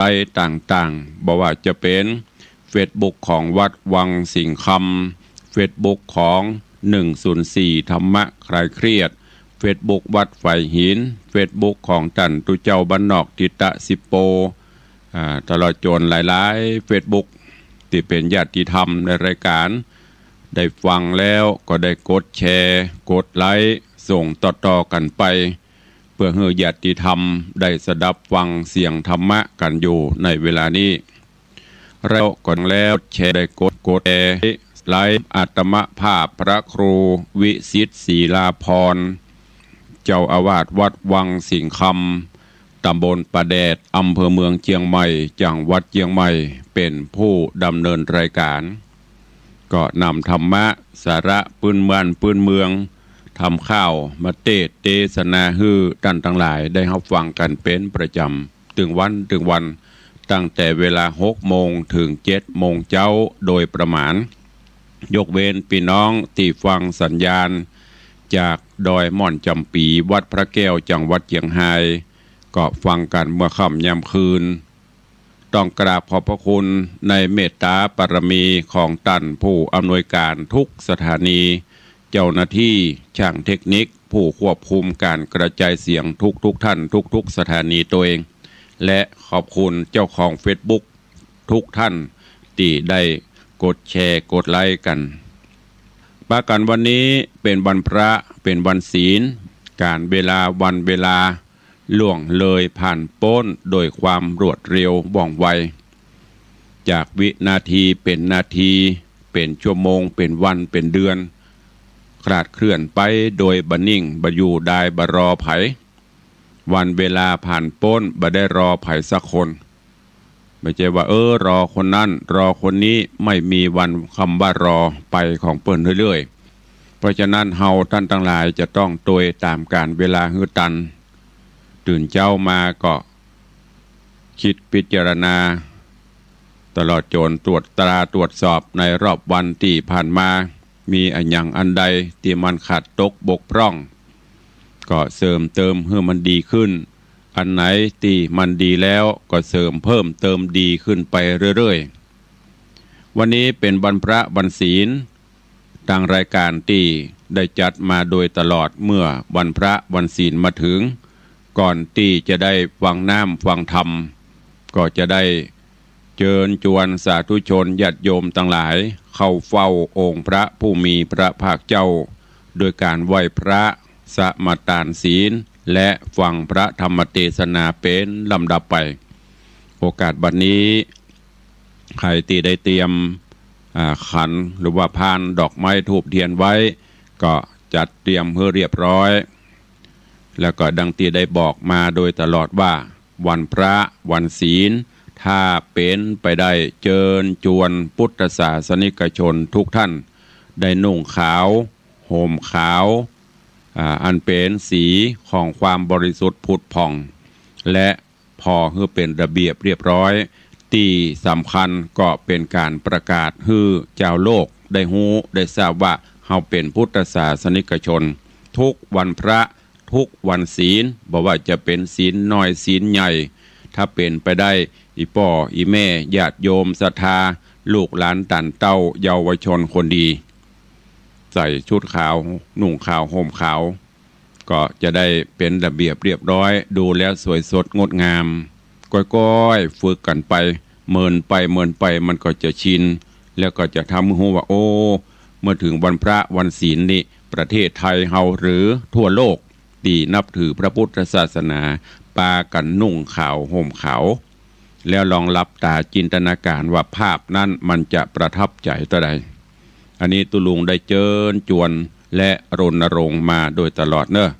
ไปต่างๆบอกว่าจะเป็นเฟซบุ๊กของวัดวังสิงห์คำเฟซบุ๊กของ104ธรรมะคลายเครียดเฟซบุ๊กวัดไฟหินเฟซบุ๊กของตันตุเจ้าบ้านนอกทิตะสิโปตลอดจนหลายๆเฟซบุ๊กที่เป็นญาติธรรมในรายการได้ฟังแล้วก็ได้กดแชร์กดไลค์ส่งต่อๆกันไปเพื่อให้ญาติธรรมได้สดับฟังเสียงธรรมะกันอยู่ในเวลานี้เราก่อนแล้วแชร์ได้กดแชร์ไลค์อาตมภาพพระครูวิสิตศรีลาภรณ์เจ้าอาวาสวัดวังสิงห์คำตำบลประแดดอำเภอเมืองเชียงใหม่จังหวัดเชียงใหม่เป็นผู้ดำเนินรายการก็นำธรรมะสาระปืนเมืองทำข้าวมาเทศนาฮือท่านทั้งหลายได้รับฟังกันเป็นประจำถึงวันตั้งแต่เวลา6 โมงถึง7 โมงเช้าโดยประมาณยกเว้นพี่น้องที่ฟังสัญญาณจากดอยม่อนจำปีวัดพระแก้วจังหวัดเชียงรายก็ฟังกันเมื่อค่ำยามคืนต้องกราบขอบพระคุณในเมตตาปรมีของท่านผู้อำนวยการทุกสถานีเจ้าหน้าที่ช่างเทคนิคผู้ควบคุมการกระจายเสียงทุกท่านทุกสถานีตัวเองและขอบคุณเจ้าของ Facebook ทุกท่านที่ได้กดแชร์กดไลค์กันปากันวันนี้เป็นวันพระเป็นวันศีลการเวลาวันเวลาล่วงเลยผ่านพ้นโดยความรวดเร็วว่องไวจากวินาทีเป็นนาทีเป็นชั่วโมงเป็นวันเป็นเดือนคลาดเคลื่อนไปโดยบันิ่งบอยู่ได้บรอไผวันเวลาผ่านพ้นบ่ได้รอไผสักคนไม่ใช่ว่ารอคนนั้นรอคนนี้ไม่มีวันคำว่ารอไปของเปิ้นเรื่อยๆเพราะฉะนั้นเฮาท่านทั้งหลายจะต้องโดยตามการเวลาฮือตันตื่นเช้ามาก็คิดพิจารณาตลอดจนตรวจสอบในรอบวันที่ผ่านมามีอันใดที่มันขาดตกบกพร่องก็เสริมเติมให้มันดีขึ้นอันไหนที่มันดีแล้วก็เสริมเพิ่มเติมดีขึ้นไปเรื่อยๆวันนี้เป็นวันพระวันศีลทางรายการที่ได้จัดมาโดยตลอดเมื่อวันพระวันศีลมาถึงก่อนที่จะได้ฟังน้ำฟังธรรมก็จะได้เชิญชวนสาธุชนญาติโยมทั้งหลายเข้าเฝ้าองค์พระผู้มีพระภาคเจ้าโดยการไหว้พระสมาทานศีลและฟังพระธรรมเทศนาเป็นลำดับไปโอกาสบัดนี้ใครที่ได้เตรียมขันหรือว่าพานดอกไม้ธูปเทียนไว้ก็จัดเตรียมเพื่อเรียบร้อยแล้วก็ดังที่ได้บอกมาโดยตลอดว่าวันพระวันศีลถ้าเป็นไปได้เชิญชวนพุทธศาสนิกชนทุกท่านได้นุ่งขาวห่มขาวอันเป็นสีของความบริสุทธิ์ผุดผ่องและพอให้เป็นระเบียบเรียบร้อยที่สำคัญก็เป็นการประกาศให้เจ้าโลกได้ฮู้ได้ทราบว่าเฮาเป็นพุทธศาสนิกชนทุกวันพระทุกวันศีลบอกว่าจะเป็นศีลน้อยศีลใหญ่ถ้าเป็นไปได้อีพ่ออีแม่ญาติโยมศรัทธาลูกหลานตันเต้าเยาวชนคนดีใส่ชุดขาวนุ่งขาวห่มขาวก็จะได้เป็นระเบียบเรียบร้อยดูแล้วสวยสดงดงามก้อยๆฝึกกันไปเมินไปมันก็จะชินแล้วก็จะทำให้รู้ว่าโอ้เมื่อถึงวันพระวันศีลนี่ประเทศไทยเฮาหรือทั่วโลกที่นับถือพระพุทธศาสนาปากันนุ่งขาวห่มขาวแล้วลองรับตาจินตนาการว่าภาพนั้นมันจะประทับใจต่อใดอันนี้ตุลุงได้เชิญชวนและรณรงค์มาโดยตลอดเนอะ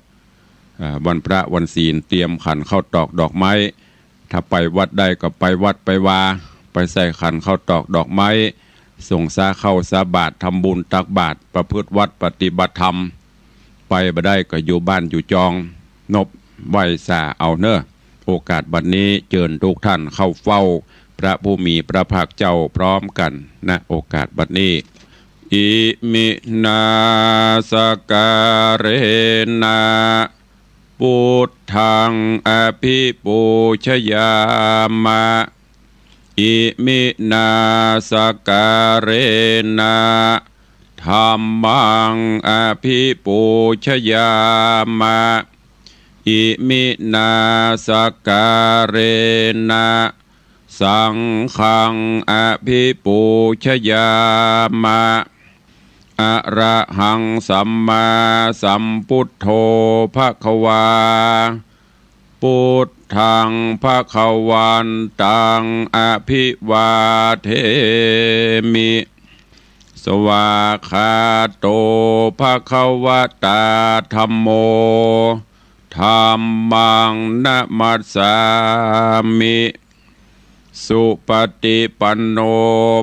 วันพระวันศีลเตรียมขันข้าวตอกดอกไม้ถ้าไปวัดได้ก็ไปวัดไปวาไปใส่ขันข้าวตอกดอกไม้ส่งสาเข้าสาบาตรทำบุญตักบาตรประพฤติวัดปฏิบัติธรรมไปบ่ได้ก็อยู่บ้านอยู่จองนบไหวสาเอาเนอะโอกาสบัดนี้เชิญทุกท่านเข้าเฝ้าพระผู้มีพระภาคเจ้าพร้อมกันณโอกาสบัดนี้อิมินาสการเรนะป พุทธังอภิปูชยามะอิมินาสการเนะธัมมังอภิปูชยามะอิมินาสการเนะสังฆังอภิปูชยามะอะระหังสัมมาสัมพุทโธภควาพุทธังภวันตังอภิวาเทมิสวากขาโตภควตาธัมโมธัมมังนะมัสสามิสุปฏิปันโน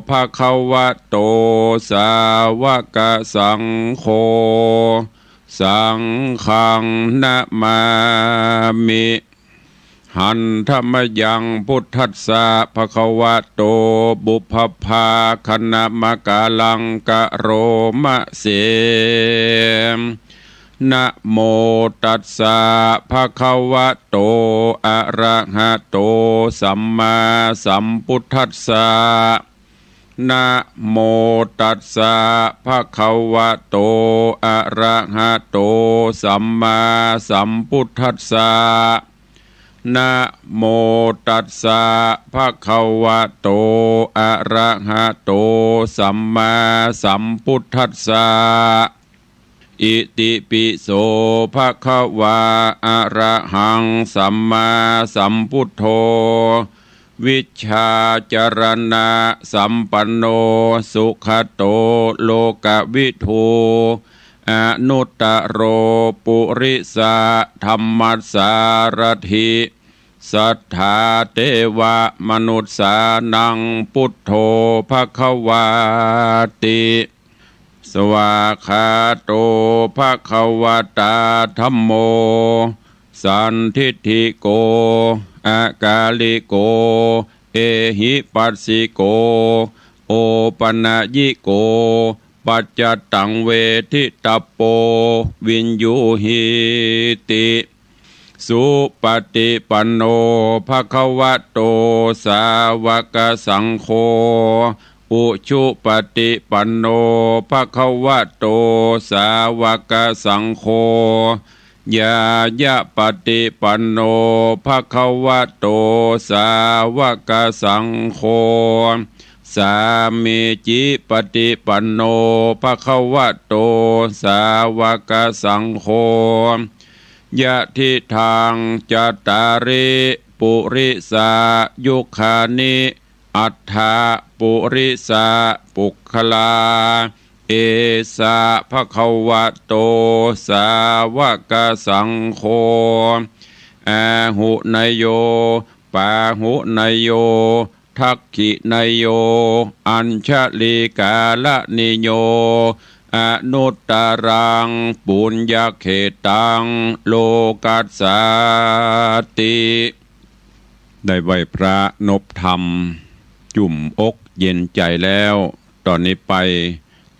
ภควโตสาวกสังโฆสังฆังนะมามิหันธรรมยังพุทธัสสะภควโตบุพพาคณมกาลังกะโรมะเสนะโมตัสสะภะคะวะโตอะระหะโตสัมมาสัมพุทธัสสะนะโมตัสสะภะคะวะโตอะระหะโตสัมมาสัมพุทธัสสะนะโมตัสสะภะคะวะโตอะระหะโตสัมมาสัมพุทธัสสะอิติปิโสภะคะวะอะระหังสัมมาสัมพุทโธวิชชาจรณะสัมปันโนสุขโตโลกวิทูอนุตตโรปุริสะธัมมัสสารถิสัทธาเทวมนุษย์สานังพุทโธภควาติสวากขาโตภควตาธัมโมสันทิฏฐิโกอากาลิโกเอหิปัสสิโกโอปนะยิโกปัจจตังเวทิตปโปวินยูหิติสุปฏิปันโนภควโตสาวกสังโฆอุชุปฏิปันโนภควโตสาวกสังโฆยายะปฏิปันโนภควโตสาวกสังโฆสามีจิปฏิปันโนภควโตสาวกสังโฆยะทิทางจัตตาริปุริสายุคานิอัฏฐาปุริสาปุคลาเอสะภควโตสาวกสังโฆอาหุนยโยปาหุนยโยทักขินยโยอัญชลีกาลนิโยอนุตตรังปุญญเขตังโลกัสสาติได้ไหวพระนบธรรมจุ่มอกเย็นใจแล้วตอนนี้ไป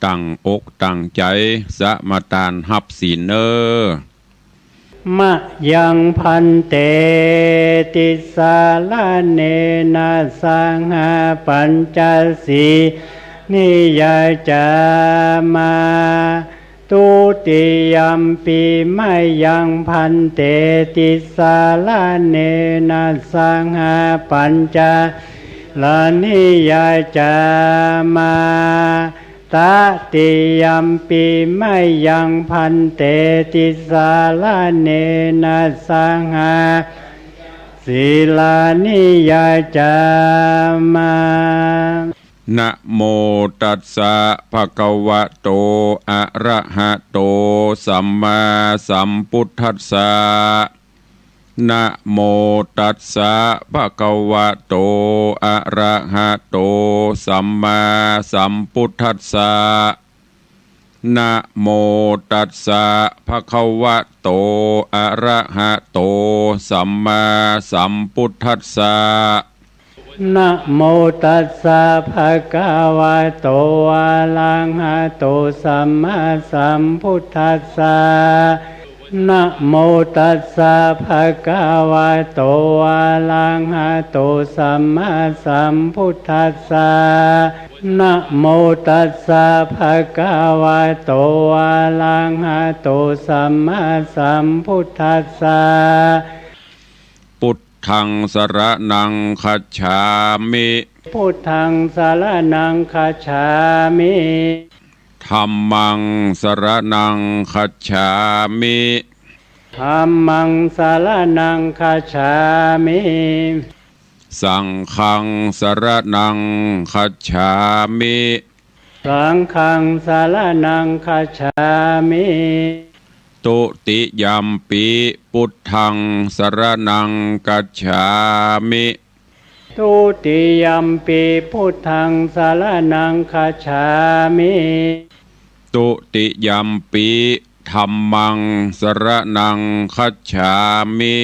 ตั้งอกตั้งใจสมาทานหับศีลเนอมะยังพันเตติสาลาเนนะสังหาปัญจสีนิยจามาตุติยัมปีมะยังพันเตติสาลาเนนะสังหาปัญจลานิยจามาตติยัมปีมะยังพันเตติสาลาเนนะสังหาศีลานิยจามานะโมตัสสะภะคะวะโตอะระหะโตสัมมาสัมพุทธัสสะนะโมตัสสะภะคะวะโตอะระหะโตสัมมาสัมพุทธัสสะนะโมตัสสะภะคะวะโตอะระหะโตสัมมาสัมพุทธัสสะนะโมตัสสะภะคะวะโตอะระหะโตสัมมาสัมพุทธัสสะ นะโมตัสสะภะคะวะโตอะระหะโตสัมมาสัมพุทธัสสะนะโมตัสสะภะคะวะโตอะระหะโตสัมมาสัมพุทธัสสะพุทธังสรณังคัจฉามิพุทธังสรณังคัจฉามิธัมมังสรณังคัจฉามิธัมมังสรณังคัจฉามิสังฆังสรณังคัจฉามิสังฆังสรณังคัจฉามิตุติยัมปิพุทธังสรณังคัจฉามิทุติยัมปิพุทธังสรณังคัจฉามิตุติยัมปิธัมมังสรณังคัจฉามิ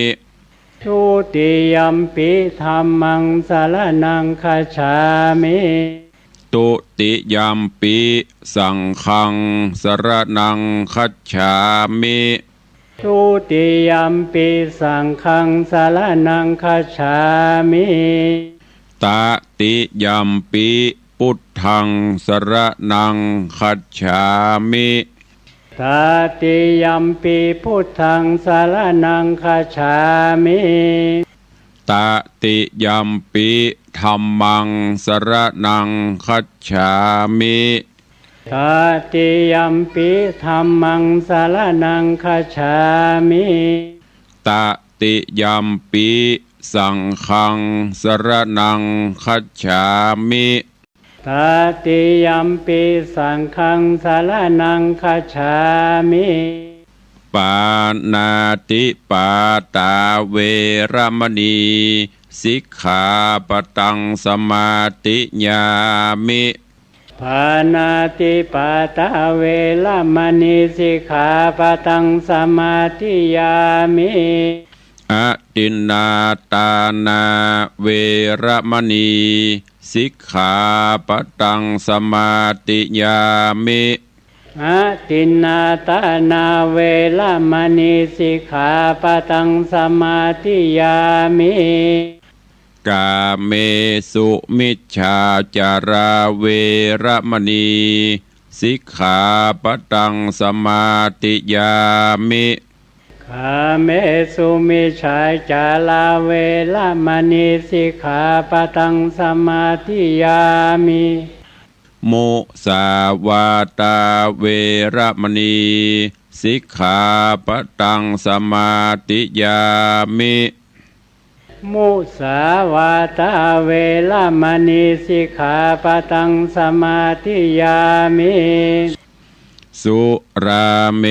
ทุติยัมปิธัมมังสรณังคัจฉามิตุติยัมปิสังฆังสรณังคัจฉามิทุติยัมปิสังฆังสรณังคัจฉามิตติยัมปิพุทธังสรณังคัจฉามิตติยัมปิพุทธังสรณังคัจฉามิตติยัมปิธัมมังสรณังคัจฉามิตติยัมปิธัมมังสรณังคัจฉามิตติยัมปิสังฆังสรณังคัจฉามิตติยัมปิสังฆังสรณังคัจฉามิปานาติปาตาเวรมณีสิกขาปตังสมาติญามิปานาติปาตาเวรมณีสิกขาปตังสมาธิยามิอตินนาตานาเวรมณีสิกขาปตังสมาติยามิอตินนาตานาเวรมณีสิกขาปตังสมาธิยามิกาเมสุมิจฉาจาราเวรมณีสิกขาปตังสมาติยามิกาเมสุมิจฉาจาราเวรมณีสิกขาปตังสมาธิยามิมุสาวาตาเวรมณีสิกขาปตังสมาติยามิมุสาวาตาเวรมณีสิกขาปตังสมาธิยามิสุราเม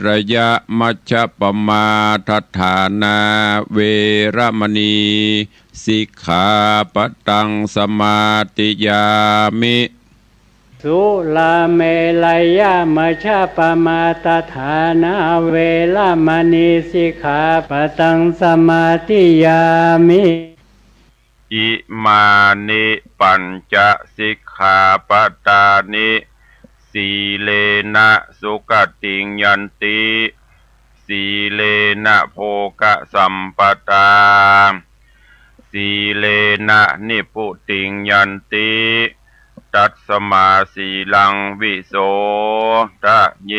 รยะมัชฌัปปมาทัฏฐานาเวรมณีสิกขาปตังสมาติยามิสุราเมรยะมัชฌัปปมาทัฏฐานาเวรมณีสิกขาปตังสมาธิยามิอิมานิปัญจสิกขาปตานิสีเลนะสุขติงยันติสีเลนะโภคสัมปตาสีเลนะนิพุติงยันติตัสสมาสีลังวิโสทะเย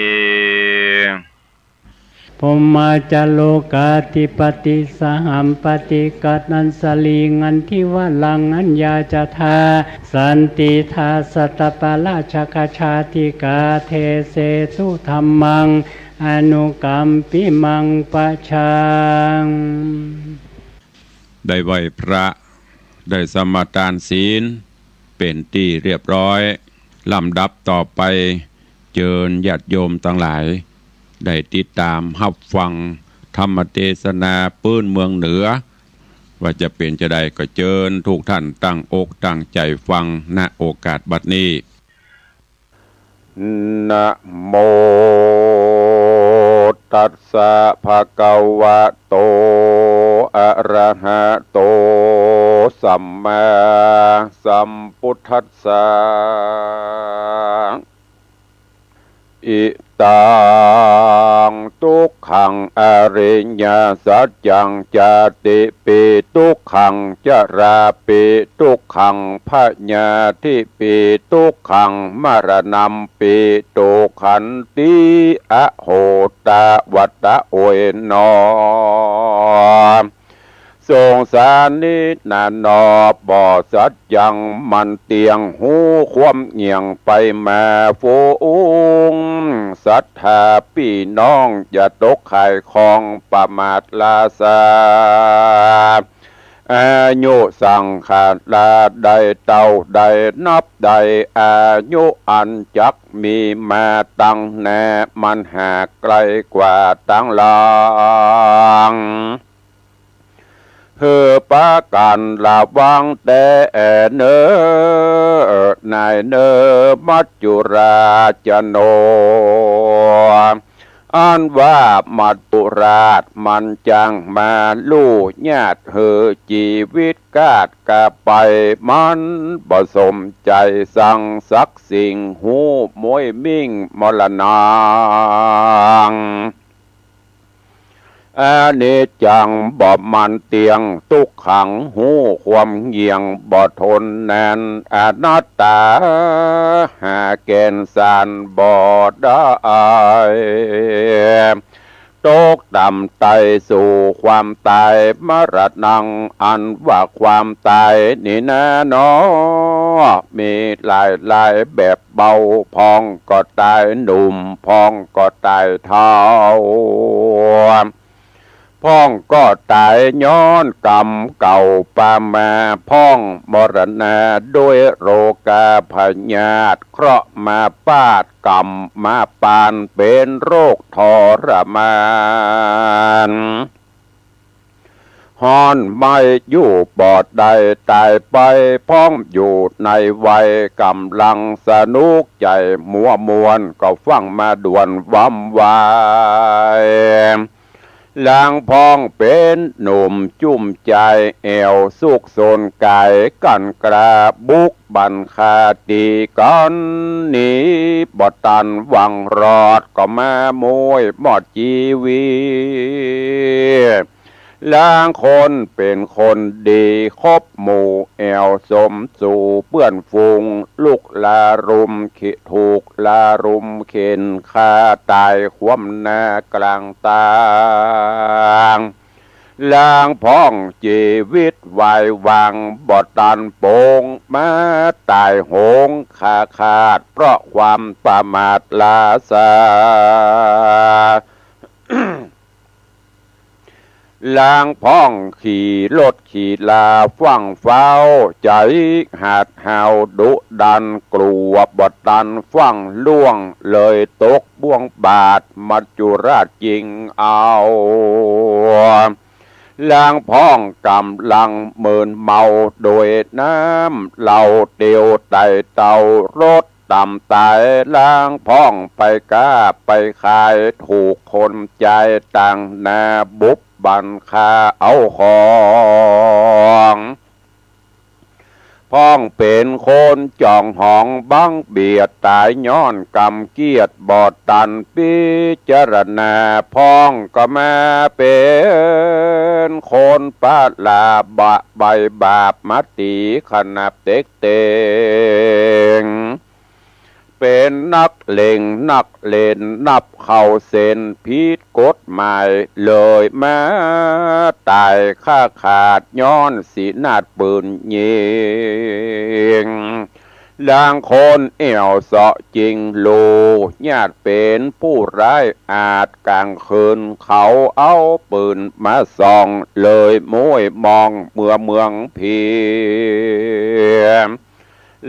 พมาจโลกาธิปติสหัมปติกัตนันสลีงันทิวลังอัญญาจทาสันติทาสัตตปาราชกชาติกาเทเสสุธรรมังอนุกัมปิมังปะชังได้ไหวพระได้สมาทานศีลเป็นที่เรียบร้อยลำดับต่อไปเชิญญาติโยมทั้งหลายได้ติดตามรับฟังธรรมเทศนาปื้นเมืองเหนือว่าจะเป็นจะได้ก็เชิญทุกท่านตั้งอกตั้งใจฟังณโอกาสบัดนี้นะโมตัสสะภะคะวะโตอะระหะโตสัมมาสัมพุทธัสสะ อิตังทุกขังอริยสัจจังจติปิทุกขังจราปิทุกขังพยาธิปิทุกขังมรณัมปิทุกขันติอโหตวัตตะโอยนอสงสารนินานอบอสัจยังมันเตียงหูความเงียงไปมาฟูงศรัทธาพี่น้องอย่าตกไข่ของประมาทลาสาอายุสังขารลาใดเต่าใดนับใดอายุอันจักมีมาตั้งแน่มันหาไกลกว่าตั้งหลังเพื่อปากันระวังแต่เนอนายเนอมัจจุราชโนอันว่ามัจจุราชมันจังมาลู่ญาติเฮอชีวิตกาดกะไปมันบ่สมใจสั่งสักสิ่งหูมวยมิ่งมรณาอานิจจังบ่มันเตียงทุกขังหูความเหี่ยงบ่ทนแน่นอนัตตาหาเกณฑ์สารบ่ได้ตกต่ำไตสู่ความตายมรณังอันว่าความตายนี่นะเนาะมีหลายแบบเบาพองก็ตายหนุ่มพองก็ตายเท่าพ้องก็ตายย้อนกรรมเก่าปามาพ้องมรณะด้วยโรคาพยาธิเคราะห์มาปาดกรรมมาปานเป็นโรคทรมานฮอนไม่อยู่ปอดใดตายไปพ้องอยู่ในวัยกำลังสนุกใจมัวมวนก็ฟังมาด่วนวำวายลางพองเป็นหนุ่มจุ่มใจแอวสุกโซนกายกันกระบุกบันคาตีกันนี้บอตันหวังรอดก็มามวยหมอดชีวิตลางคนเป็นคนดีคบหมู่แอวสมสู่เปื้อนฟุงลูกลารุมขิถูกลารุมเข็นคาตายคว่ำหน้ากลางตางลางพ้องชีวิตวายวางบอตันโปงมาตายโหงขาดเพราะความประมาทลาสาลางพ้องขี่รถขี่ลาฟังเฝ้าใจหาดหาวดุดันกลัวบดดันฟังล่วงเลยตกบ่วงบาทมัจจุราชจริงเอาลางพ้องกำลังเมินเมาโดยน้ำเหล่าเตียวไต่เต่ารถต่ำตายล้างพ้องไปก้าไปขายถูกคนใจต่างนาบุบบันคาเอาของพ้องเป็นคนจ่องหองบังเบียดตายย้อนกำเกียดบอดตันพิจารณาพ้องก็มาเป็นคนปาลาบะใบบาปมัตติขนาบเต็กเตงเป็นนักเลงนักเล่นนับเข้าเส้นผิดกฎหมายเลยมาตายข้าขาดย้อนสีนาดปืนยิงลางคนเอวเสาะจริงโลญาติเป็นผู้ร้ายอาจกลางคืนเขาเอาปืนมาส่องเลยม้วยมองเมืองเพียง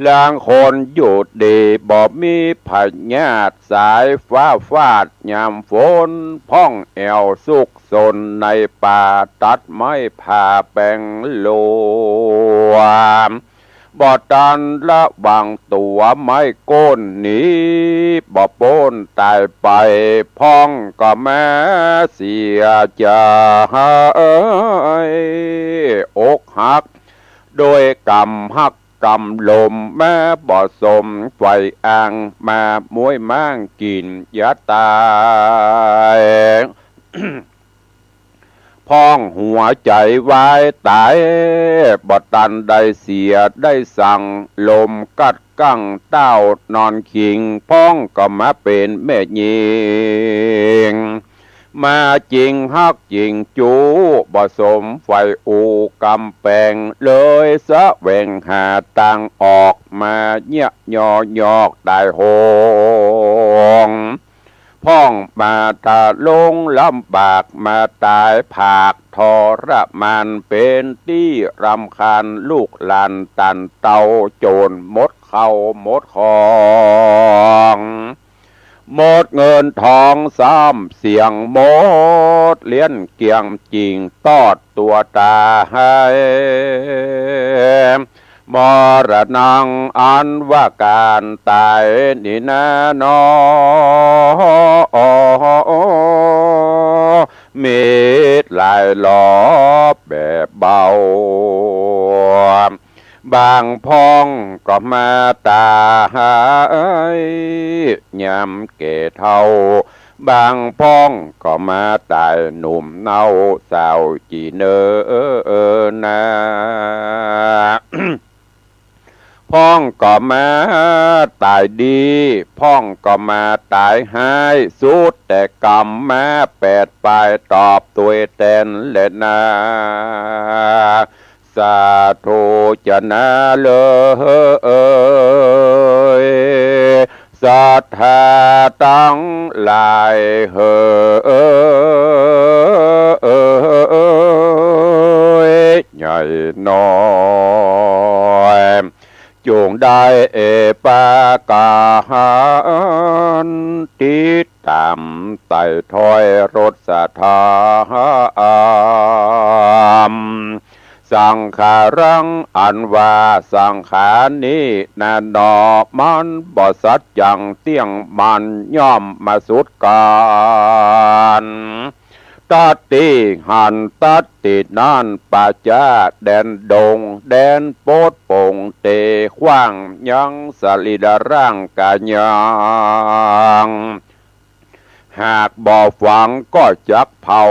ลางคนหยุดดีบ่มีพญาตสายฟ้าฟาดยามฝนพ้องแอวสุกสนในป่าตัดไม้ผ่าแปงโลบ่ตันละวางตัวไม้โก้นหนีบ่โป้นตายไปพ้องก็แม้เสียใจอกหักโดยกรรมหัก กำลมแม่บ่สมไฟอ่างมามวยม้างกินยาตาย พ้องหัวใจไว้ตายบ่ตันได้เสียได้สั่งลมกัดกั้งเต้านอนคิงพ้องก็มาเป็นแม่ยิงมาจริงฮักจริงจูบ่สมไฟอูกำแปงเลยสะแหวงหาตังออกมาเนียยอยอกได้โหงพ้องมาตาลงลำบากมาตายผากทรมานเป็นที่รำคาญลูกหลานตันเตาโจรหมดเข้าหมดของหมดเงินทองซ้ำเสียงหมดเลี้ยนเกียงจริงตอดตัวตาให้มรณังอันว่าการตายนี่นะนอเม็ดลายล้อแบบเบาบางพองก็มาตายยำเกเท่าบางพ้องก็มาตายหนุ่มเนาสาวจีเนอนา พ้องก็มาตายดีพ้องก็มาตายหายสุดแต่กรรมมาแปดปลายตอบตัวแทนและนาสาธุจะนาเลยศรัทธาตั้งหลายใหญ่น้อยจงได้ปากาหติดตามไต่ถอยรถสถามสังขารังอันว่าสังขารนี้นาดอกมันบ่สัจจังเตี้ยงมันย่อมมาสุดการตัดติหันตัดตินั่นป่าจ้าแดนดงแดนโปดโป่งเตขว้างยังสลิดาร่างกายยังหากบ่ฟังก็จักเผา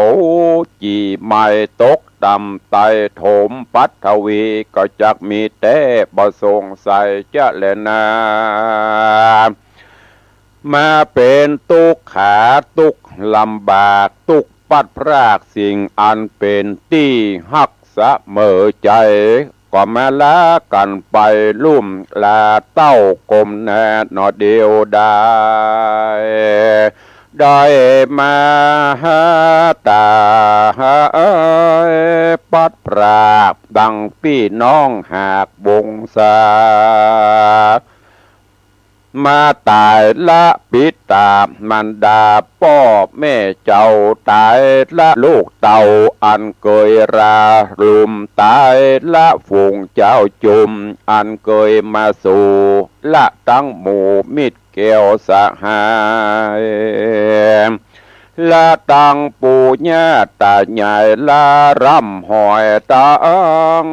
จีไม่ตกตำไตโถมปัทวีก็จักมีแต่บ่สงสัยจะแลนามาเป็นตุกขาตุกลำบากตุกปัดพรากสิ่งอันเป็นที่หักเสมอใจก็มาลากันไปลุ่มลาเต้ากลมแน่นอเดียวได้มาตาปัดพรากดังพี่น้องหากบงสามาตายละปิดตามันดาพ่อแม่เจ้าตายละลูกเต่าอันเคยราลุมตายละฝูงเจ้าจุมอันเคยมาสู่ละตั้งหมู่มิตรแก้วสหายละตังปู่ย่าตาใหญ่ละรำหอยตัง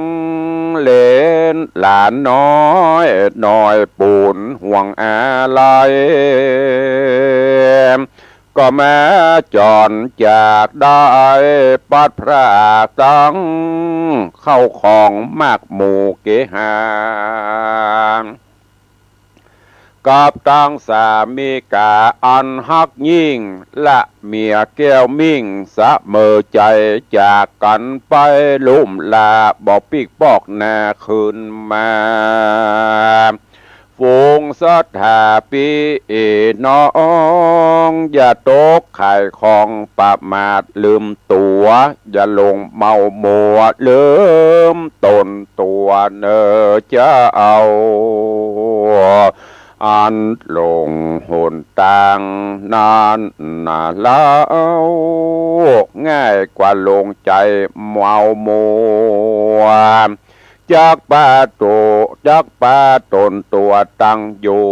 เล่นหลานน้อยน้อยปูนห่วงอะไรก็แม้จรจากได้ปัดพรากตั้งเข้าของมากหมู่เกหากับตั้งสามีกาอันฮักยิ่งและเมียแก้วมิ่งเสมอใจจากกันไปลุ่มลาบอกปีกปอกนาคืนมาฝูงสัทธาปีน้องอย่าตกไข่ของประมาทลืมตัวอย่าลงเมามัวลืมตนตัวเนอจะเอาอันลงหนต่างนานนาเล่าง่ายกว่าลงใจเมามัวจากป่าตนตัวตั้งอยู่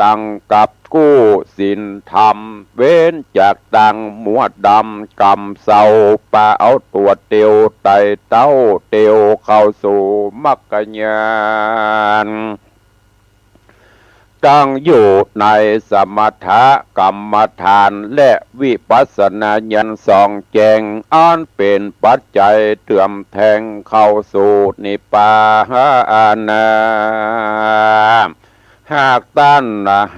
ตั้งกับกู้สินธรรมเว้นจากตั้งมัวดำกำเศร้าป่าเอาตัวเตียวไตเต้าเตียวเข้าสู่มรรคญาณ ตั้งอยู่ในสมถกรรมฐานและวิปัสสนาญาณสองแจงอันเป็นปัจจัยเตื่อมแทงเข้าสู่นิพพานหากต้าน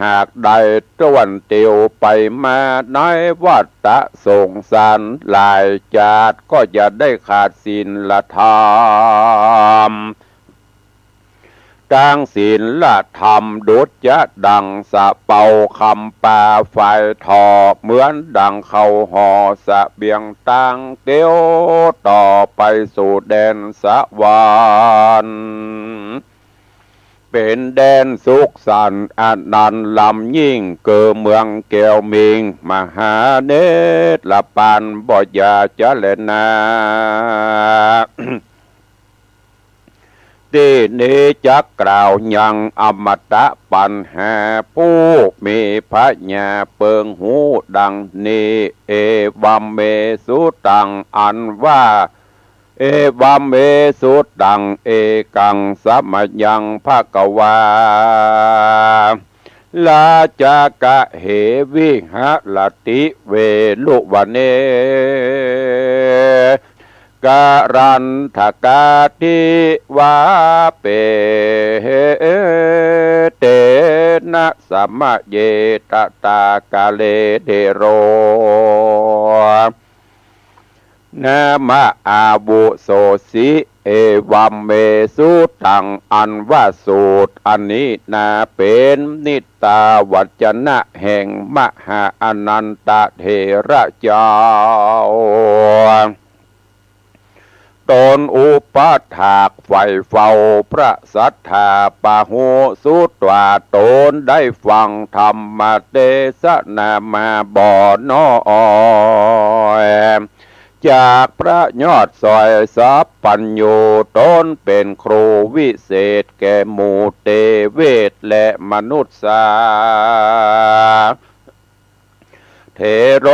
หากใดตะวันเตียวไปมาในวัฏฏะสงสารหลายจาดก็จะได้ขาดศีลธรรมกลางศีลธรรมดุจจะดังสะเป่าคำป่าไฟทอเหมือนดังเขาห่อสะเบียงตังเตียวต่อไปสู่แดนสวรรค์เป็นแดนสุขสันต์อันนันต์ลำยิ่งเกิดเมืองแก้วมิงมหาเนตรละปานบ่อยาจะเล่นนา ที่นี้จะกล่าวยังอมตะปัญหาผู้มีพระญาเปิงหูดังนี้เอวัมเมสุตังอันว่าเอวัมเมสุตังเอกังสัมยังภะกวาลาจากะเหวิหะลติเวลุวเนการันทกาทิวาเปเตนะสัมมเยตตากาเลเดโรนะมะอาบุโสสิเอวัมเมสุตังอันว่าสูตรอันนี้นาเป็นนิตาวัจนะแห่งมหาอนันตเถระเจ้าตนอุปถากไฟเฝ้าพระสัทธาปะโหสุตวาตนได้ฟังธรรมเทศนามาบ่อนอยจากพระยอดซอยสัพปัญโยตนเป็นครูวิเศษแก่หมู่เทเวศและมนุษย์สาเทโร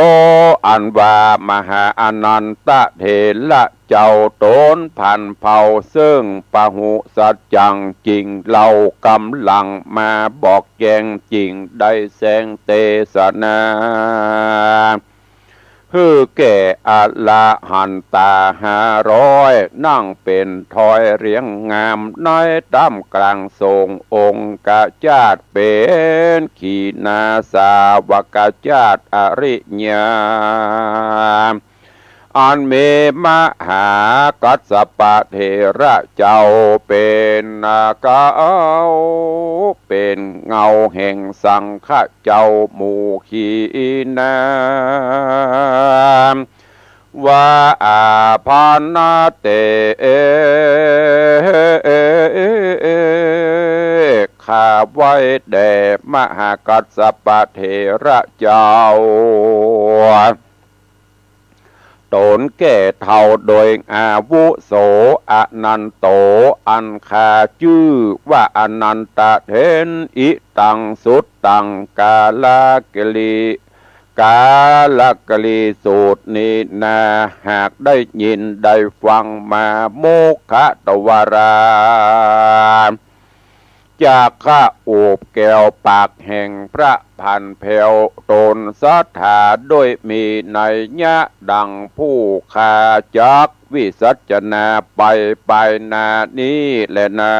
อันว่ามหาอนันตเถระเจ้าตนพันเผ่าซึ่งปะหุสัจจังจริงเรากำลังมาบอกแจงจริงได้แสงเทศนาคือแก่อลาหันตา500นั่งเป็นทอยเรียงงามน้อยตั้มกลางทรงองค์กาจาดเป็นขีนาสาวกาจาดอริญาอันเมมหากัสสปะเถระเจ้าเป็นเก้าเป็นเงาแห่งสังฆเจ้าหมู่ขีนาว่าอาพานาเตข้าไว้แด่มหากัสสปะเถระเจ้าตนแก่เท่าโดยอาวุโสอนันโตอันคาชื่อว่าอนันตเถนอิตังสุตตังกาลกลีสูตรนี้นาหากได้ยินได้ฟังมาโมฆะตวาราจากข้าโอบแก้วปากแห่งพระพันแผ่วตนสัทธาด้วยมีนัยยะดังผู้ขาจักวิสัชนาไปนานี้แลนา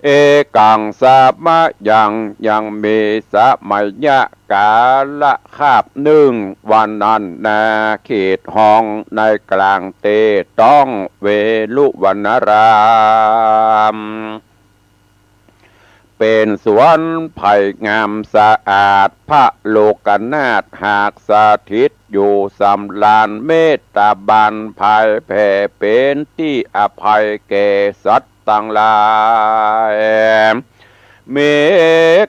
เอกังสามะยังมีสมัยยะกาละคาบหนึ่งวันนั้นนาเขตห้องในกลางเตต้องเวลุวนารามเป็นสวนไผ่งามสะอาดพระโลกนาถหากสถิตอยู่สำลานเมตตาบานภายแผ่เป็นที่อภัยแก่สัตว์ต่างหลายเม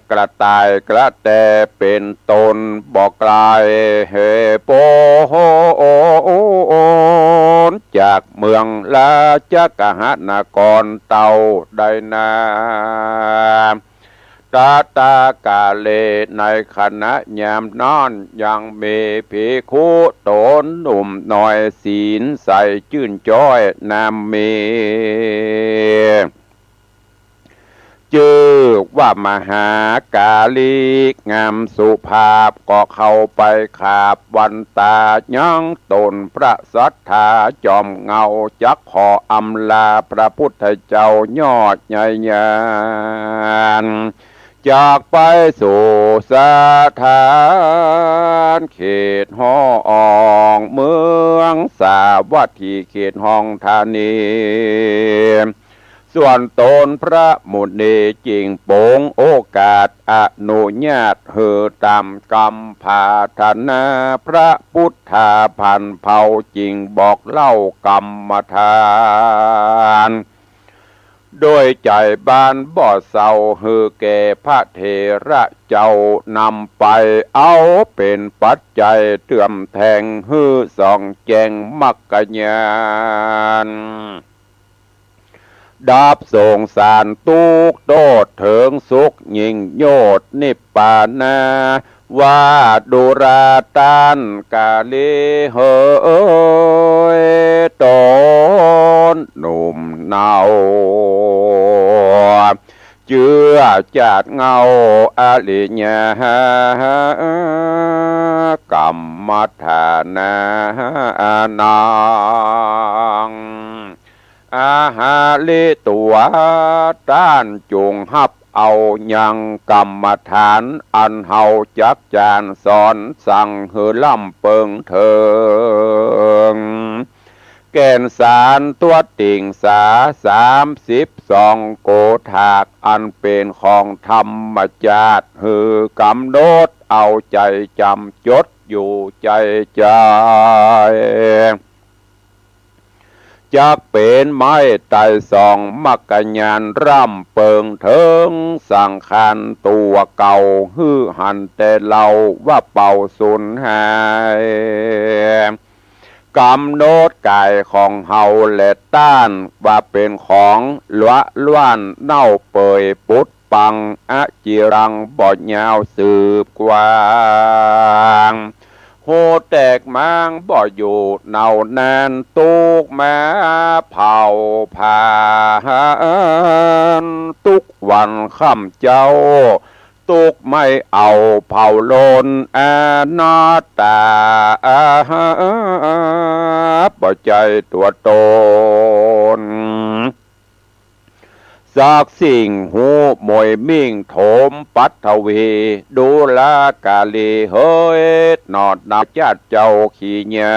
กระต่ายกระแตเป็นตนบอกกลายเฮโปจากเมืองราชกหนครเต่าไดนาตากาเลในขณะยามนอนยังมีภิกขุตนหนุ่มหน่อยศีลใสชื่นจ้อยนามมี จื่อว่ามหากาลีงามสุภาพก็เข้าไปขาบวันตายังตนพระสัทธาจอมเงาจักขออำลาพระพุทธเจ้ายอดใหญ่ยานจากไปสู่สถานเขตห้องเมืองสาวัตถีเขตห้องธานีส่วนตนพระมุนีจริงโปงโอกาสอนุญาตเหือตามกรรมพาธนาพระพุทธาพันเผาจริงบอกเล่ากรรมฐานโดยใจบานบ่อเศร้าฮือแก่พระเถระเจ้านำไปเอาเป็นปัจจัยเตื่อมแทงฮือส่องแจงมักกะญาณดาบส่งสารตุกโตดเถิงสุขยิ่งโยดนิปปานาว่าดุราตานกาลีเฮยตนหนุ่มเนาเจือจัดเงาอลิญากรรมฐานานังอาหาลิตัวต้านจุงหับเอายังกรรมฐานอันเฮาจักจานสอนสั่งเฮือล่ำเปิงเถิงแก่นสารตัวติ่งสา32โกถากอันเป็นของธรรมจาตหือกำโนดเอาใจจำจดอยู่ใจใจจักเป็นไม้ไต่สองมักกะญานร่ำเปิงเถิงสังขารตัวเก่าฮือหันแต่เราว่าเป่าสุนหายกำโนดกายของเฮาและต้านว่าเป็นของละล้วนเน่าเปยปุดปังอะจิรังบ่ยาวสืบกว้างโหแตกมางบ่อยู่เน่านานตุกมาเผาผ่านทุกวันค่ำเจ้าตุกไม่เอาเผาโลนอานาตาบ่ใจตัวตนจากสิ่งหูมวยมิ่งโถมปัทวีดูลากาลีเฮยนอดนาจัดเจ้าขี้เนีย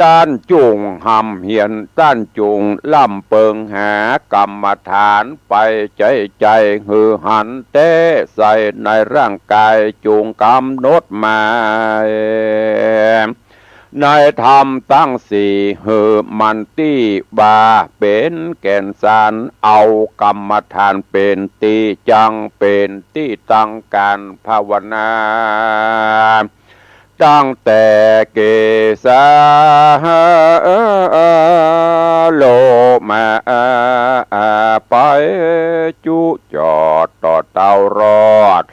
ต้านจุงหำเหียนต้านจุงล่ำเปิงหากรรมฐานไปใจใจหือหันเต้ใส่ในร่างกายจุงกำหนดมาในธรรมตั้งสี่หือมันตี้บาเป็นแก่นสารเอากรรมฐานเป็นตีจังเป็นที่ตั้งการภาวนาตั้งแต่เกสาโลมาไปจุจอดต่อเตารอด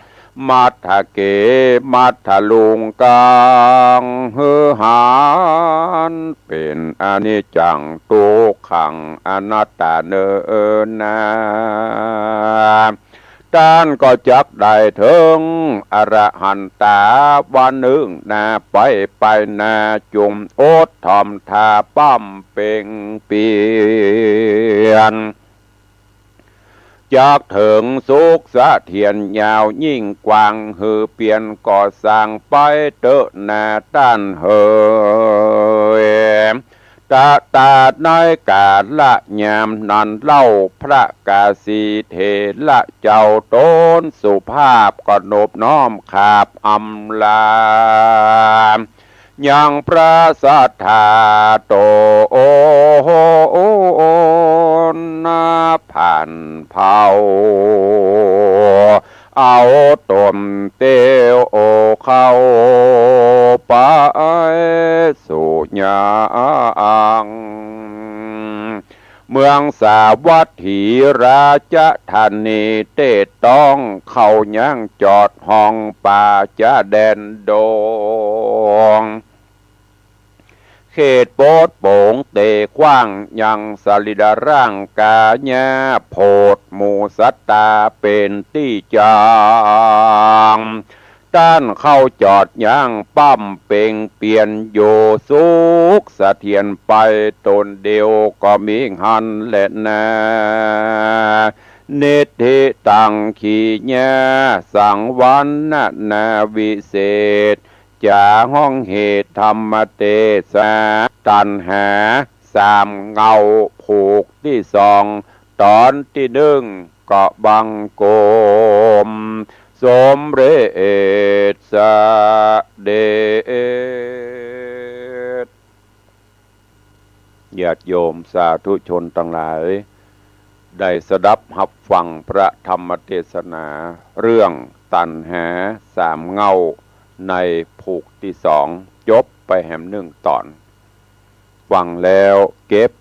มัทธเกมัทธลุงกังหือหานเป็นอนิจจังทุกขังอนัตตาเนนาด้านก็จักได้ถึงอรหันตาวันหนึ่งนาไปนาจุมโอดทอมทาปั้มเป่งเปียนจากถึงสุขสะเทียนยาวยิ่งกว้างหือเปลี่ยนก่อสร้างไปเตอะนาต้านเฮยตาในกาละยามนันเล่าพระกาสีเทละเจ้าโตนสุภาพก็นบน้อมขาบอำลายังพระสัทธาโตโอนาผ่านเผาเอาตมเตียวโอเข้าไปสู่ญางเมืองสาวัตถีราชธานีเตต้องเข้ายังจอดห้องป่าจะแดนโดง เขตโปดโป่งเตะกว้างยังสลิดาร่างกาญาโพดหมูสัตตาเป็นที่จางด้านเข้าจอดย่างปั้มเป่งเปลี่ยนโยสุกสะเทียนไปตนเดียวก็มีหันและนาเนติตังขีญาสังวันนาวิเศษจาห้องเหตุธรรมเตสาตันหาสามเงาผูกที่สองตอนที่หนึ่งเกาะบังโกมสมเรศสเดชญาติโยมสาธุชนทั้งหลายได้สดับหับฟังพระธรรมเทศนาเรื่องตัณหาสามเงาในผูกที่สองจบไปแหมหนึ่งตอนฟังแล้วเก็บ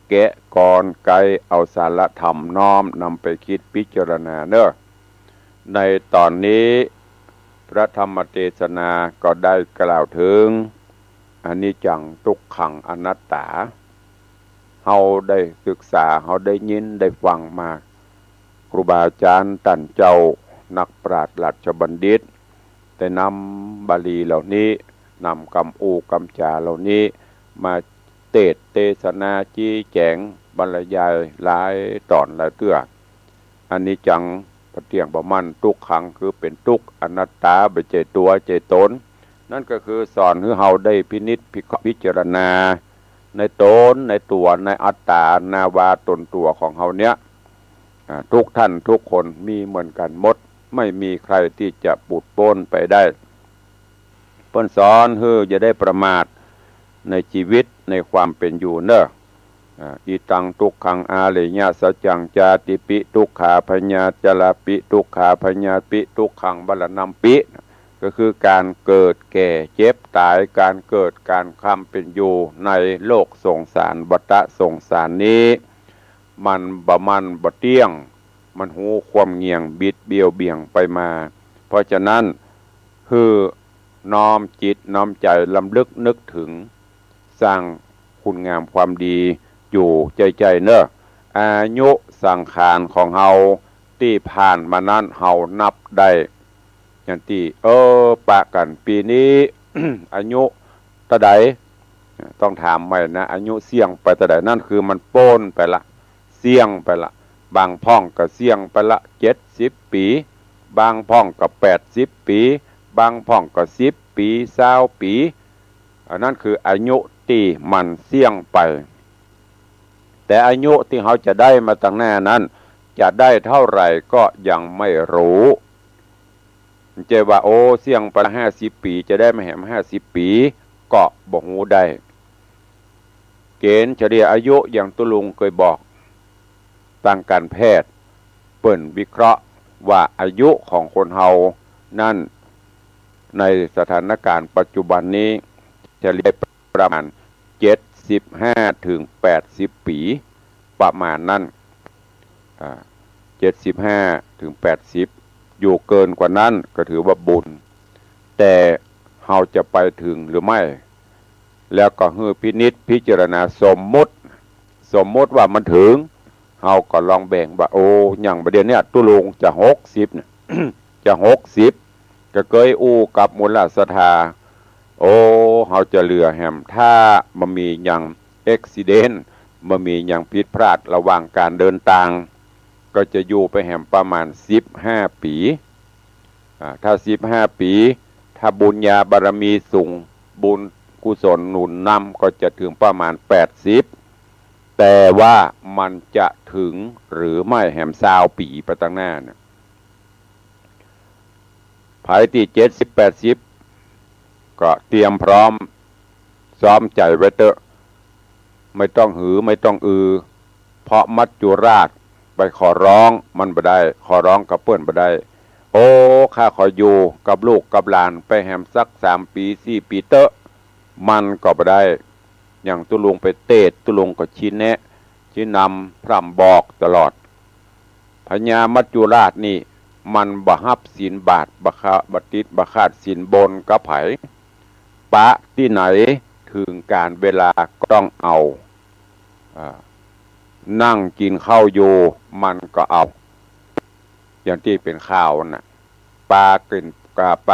แกะกรไกเอาสารธรรมน้อมนำไปคิดพิจารณาเนอะในตอนนี้พระธรรมเทศนาก็ได้กล่าวถึงอนิจจังทุกขังอนัตตาเฮาได้ศึกษาเฮาได้ยินได้ฟังมาครูบาอาจารย์ท่านเจ้านักปราชญ์ราชบัณฑิตได้นำบาลีเหล่านี้นำคำอูคำจาเหล่านี้มาเทศนาชี้แจงบรรยายหลายตอนหลายเตื้ออันนี้จังปฏิยังประมันทุกขังคือเป็นทุกอนัตตาไปใจตัวใจตนนั่นก็คือสอนให้เฮาได้พิจารณาในตนในตัวในอัตตานาวาตนตัวของเฮาเนี้ยทุกท่านทุกคนมีเหมือนกันหมดไม่มีใครที่จะปุดโป้นไปได้เพิ่นสอนให้จะได้ประมาทในชีวิตในความเป็นอยู่เนอะอีตังทุกขังอาเลญะสัจจังจาติปิทุกขาพญาจลาปิทุกขาพญาปิทุกขังบรณัมปิก็คือการเกิดแก่เจ็บตายการเกิดการคำเป็นอยู่ในโลกสงสารวัฏสงสารนี้มันบ่เที่ยงมันหูความเงียงบิดเบี้ยวเบี่ยงไปมาเพราะฉะนั้นคือน้อมจิตน้อมใจลำลึกนึกถึงสร้างคุณงามความดีอยู่ใจเนอะอายุสังขารของเฮาที่ผ่านมานั้นเฮานับได้อย่างที่ปะกันปีนี้ อายุตะไดต้องถามใหม่นะอายุเสี่ยงไปตะไดนั่นคือมันโป้นไปละเสี่ยงไปละบางพ่องก็เสี่ยงไปละ70 ปีบางพ่องก็80 ปีบางพ่องก็10 ปี20 ปีอันนั้นคืออายุที่มันเสี่ยงไปแต่อายุที่เขาจะได้มาตั้งหน้านั้นจะได้เท่าไหร่ก็ยังไม่รู้เจว่าเสี่ยงไป50 ปีจะได้มาแหม50 ปีก็บ่ฮู้ได้เกณฑ์เฉลี่ยอายุอย่างตุลุงเคยบอกทางการแพทย์เปิ่นวิเคราะห์ว่าอายุของคนเฮานั่นในสถานการณ์ปัจจุบันนี้เฉลี่ยประมาณ75 ถึง 80 ปีประมาณนั้น75 ถึง 80อยู่เกินกว่านั้นก็ถือว่าบุญแต่เฮาจะไปถึงหรือไม่แล้วก็ให้พินิจพิจารณาสมมุติว่ามันถึงเฮาก็ลองแบ่งว่าอย่างประเด็นเนี้ยตุลุงจะ60เนี่ย จะ60ก็เคยอู้กับมูลศรัทธาเฮาจะเหลือแหมถ้ามันมีอย่างอุบัติเหตุมันมีอย่างผิดพลาดระหว่างการเดินทางก็จะอยู่ไปแหมประมาณ15 ปีถ้า15 ปีถ้าบุญญาบารมีสูงบุญกุศลหนุนนำก็จะถึงประมาณ80แต่ว่ามันจะถึงหรือไม่แหม20 ปีไปตั้งหน้าเนี่ยภายที่70-80ก็เตรียมพร้อมซ้อมใจไว้เถอะไม่ต้องหือไม่ต้องเพราะมัจจุราชไปขอร้องมันบ่ได้ขอร้องกับเพื่อนบ่ได้ข้าขออยู่กับลูกกับหลานไปแหมสัก3 ปี4 ปีเตอะมันก็บ่ได้อย่างตุลุงไปเตศตุลุงก็ชี้แนะชี้นำพร่ำบอกตลอดพญามัจจุราชนี่มันบ่ฮับศีลบาทบ่ติดบ่ขาดศีลบนกับไผปะที่ไหนถ ถึงการเวลาก็ต้องเอานั่งกินข้าวอยู่มันก็เอาอย่างที่เป็นข้าวน่ะปล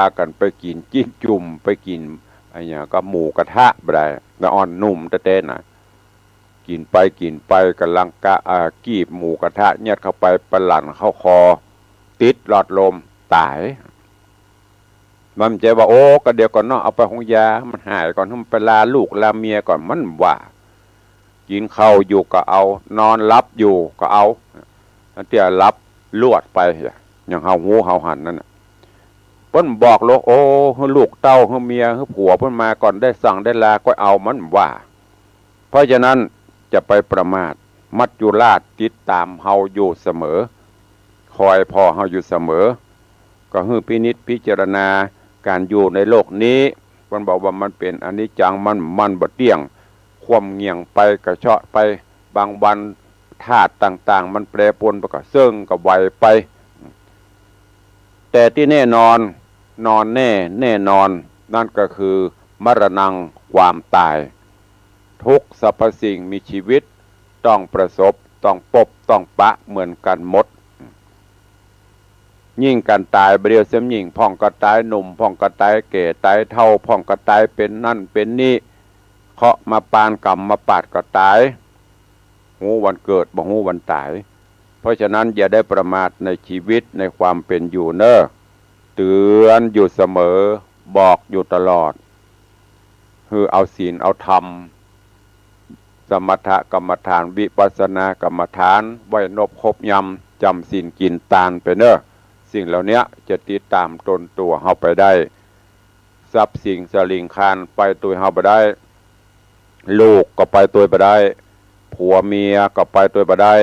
ากันไปกินจิ้นจุ่มไปกินอะไรอย่างก็หมูกระทะไปได้แล้วอ่อนนุ่มเต้นน่ะกินไปกำลังกีบหมูกระทะเนียดเข้าไปปลั่นเข้าคอติดหลอดลมตายมันใจว่าโอ้ก็เดี๋ยวก่อนเนาะเอาไปห้องยามันหายก่อนให้มันไปลาลูกลาเมียก่อนมันว่ากินข้าวอยู่ก็เอานอนรับอยู่ก็เอาอันที่รับลวดไปอย่างเฮาหูเฮาหันนั่นเพิ่นบอกลูกโอ้ลูกเต้าเมียผัวเพิ่นมาก่อนได้สั่งได้ลาก็เอามันว่าเพราะฉะนั้นจะไปประมาทมัจจุราชติดตามเฮาอยู่เสมอคอยพอเฮาอยู่เสมอก็ให้พินิจพิจารณาการอยู่ในโลกนี้มันบอกว่ามันเป็นอนิจจังมันบ่เที่ยงความเงี่ยงไปกระเชาะไปบางวันธาตุต่างๆมันแปรปรวนไปก็เซิ่งก็ไหวไปแต่ที่แน่นอนแน่นอนนั่นก็คือมรณังความตายทุกสรรพสิ่งมีชีวิตต้องประสบต้องพบต้องปะเหมือนกันหมดยิ่งกันตายเดียวเสียมยิ่งพ่องก็ตายหนุ่มพ่องก็ตายแก่ตายเฒ่าพ่องก็ตายเป็นนั่นเป็นนี่เคาะมาปานกรรมมาปาดก็ตายหูวันเกิดบ่หูวันตายเพราะฉะนั้นอย่าได้ประมาทในชีวิตในความเป็นอยู่เน้อเตือนอยู่เสมอบอกอยู่ตลอดคือเอาศีลเอาธรรมสมถกรรมฐานวิปัสสนากรรมฐานไว้นบครบยำจำศีลกินตานไปเน้อสิ่งเหล่านี้จะติดตามตนตัวเฮาไปได้ทรัพย์สิ่งสลิงคานไปตัวเฮาไปได้ลูกก็ไปตัวไปได้ผัวเมียก็ไปตัวไปได้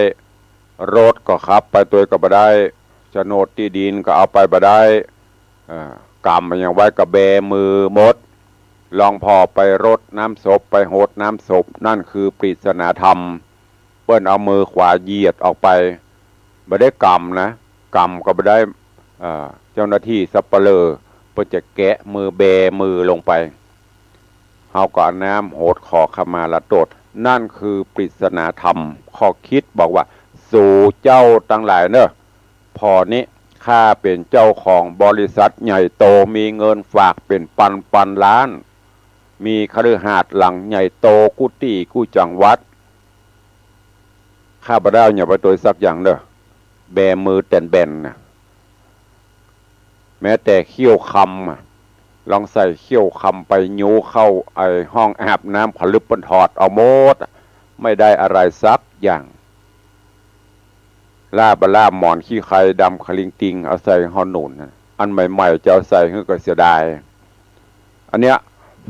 รถก็ขับไปตัวก็ไปได้โฉนดที่ดินก็เอาไปได้กรรมมันยังไว้กับแบมือมดลองพอไปรดน้ำศพไปโหดน้ำศพนั่นคือปริศนาธรรมเปิ้นเอามือขวาเหยียดออกไปไม่ได้กรรมนะกรรมก็ไม่ได้เจ้าหน้าที่สัปเหร่อเพื่อจะแกะมือแบมือลงไปเฮาก็น้ำโหดขอขมาละโตดนั่นคือปริศนาธรรมข้อคิดบอกว่าสู่เจ้าทั้งหลายเนอะพอนี้ข้าเป็นเจ้าของบริษัทใหญ่โตมีเงินฝากเป็นพันล้านมีคฤหาสน์หลังใหญ่โตกุฏิกู้จังหวัดข้าพเจ้าอย่าไปตัวสักอย่างเนอะแบมือแต่นแบนนะแม้แต่เขี้ยวคำลองใส่เขี้ยวคำไปยูเข้าไอห้องอาบน้ำผลึกปนถอดเอาโมดไม่ได้อะไรสักอย่างลาบหมอนขี้ไข่ดำคลิงติงเอาใส่ห่อหนุนอันใหม่ๆจะเอาใส่ให้ก็เสียดายอันเนี้ย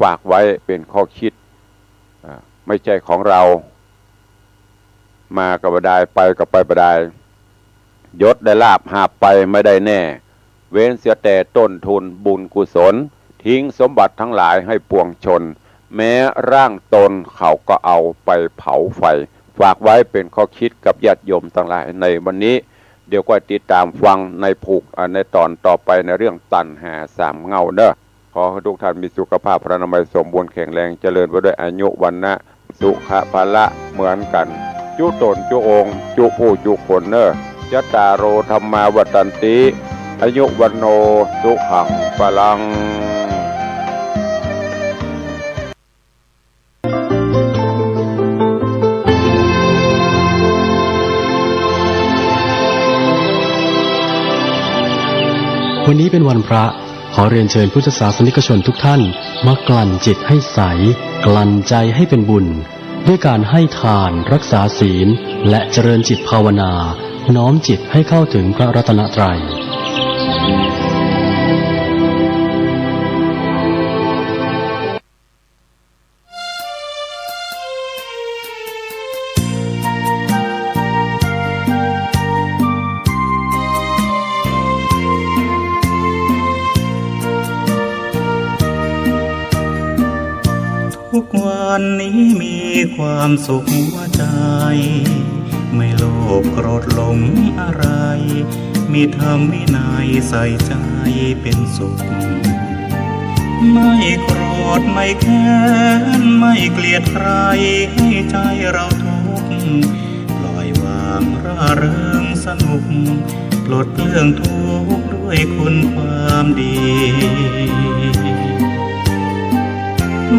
ฝากไว้เป็นข้อคิดไม่ใช่ของเรามากับบัดายไปกับไปบัดายยศได้ลาบหาไปไม่ได้แน่เว้นเสียแต่ต้นทุนบุญกุศลทิ้งสมบัติทั้งหลายให้ปวงชนแม้ร่างตนเขาก็เอาไปเผาไฟฝากไว้เป็นข้อคิดกับญาติโยมทั้งหลายในวันนี้เดี๋ยวก็ติดตามฟังในผูกในตอนต่อไปในเรื่องตัณหาสามเงาเด้อขอให้ทุกท่านมีสุขภาพพรรณนามัยสมบูรณ์แข็งแรงเจริญไปด้วยอายุวันนะสุขภาละเหมือนกันจุตนจุองจุผู้จุคนเนอยัตตาโรธรรมาวัตันติอายุวันโนสุขังพลังวันนี้เป็นวันพระขอเรียนเชิญพุทธศาสนิกชนทุกท่านมากลั่นจิตให้ใสกลั่นใจให้เป็นบุญด้วยการให้ทานรักษาศีลและเจริญจิตภาวนาน้อมจิตให้เข้าถึงพระรัตนตรัยทุกวันนี้มีความสุขหัวใจไม่โลภโกรธหลงอะไรมีธรรมวินัยใส่ใจเป็นสุข ไม่โกรธไม่แค้นไม่เกลียดใครให้ใจเราทุกข์ปล่อยวางร่าเริงสนุกปลดเปลื้องทุกข์ด้วยคุณความดี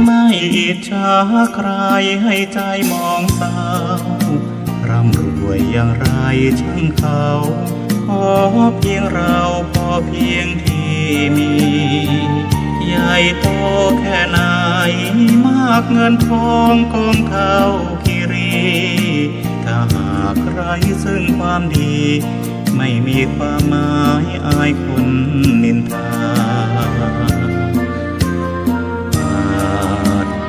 ไม่อิจฉาใครให้ใจมองเศร้าร่ำรวยอย่างไรช่างเขาขอเพียงเราพอเพียงที่มีใหญ่โตแค่ไหนมากเงินทองกองเท่าคิรีถ้าหากใครซึ่งความดีไม่มีความหมายอายคนนินทา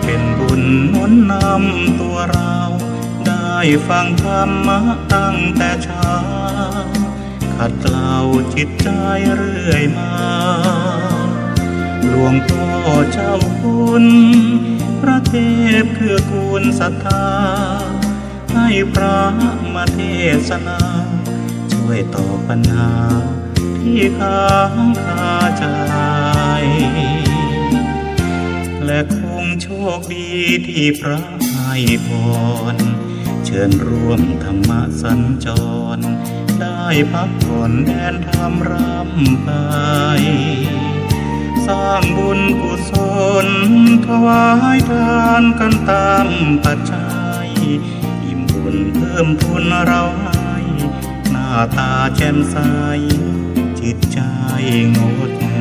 เป็นบุญหนุนนำตัวเราได้ฟังธรรมะตั้งแต่เช้าขัดเกลาจิตใจเรื่อยมาหลวงพ่อเจ้าคุณพระเทพคือคุณศรัทธาให้พระมาเทศนาช่วยตอบปัญหาที่ค้างคาใจและคงโชคดีที่พระให้พรเชิญร่วมธรรมสัญจรได้พักผ่อนแดนธรรมรำไปสร้างบุญกุศลถวายทานกันตามปัจจัยอิ่มบุญเพิ่มพูนเราให้หน้าตาแจ่มใสจิตใจงดง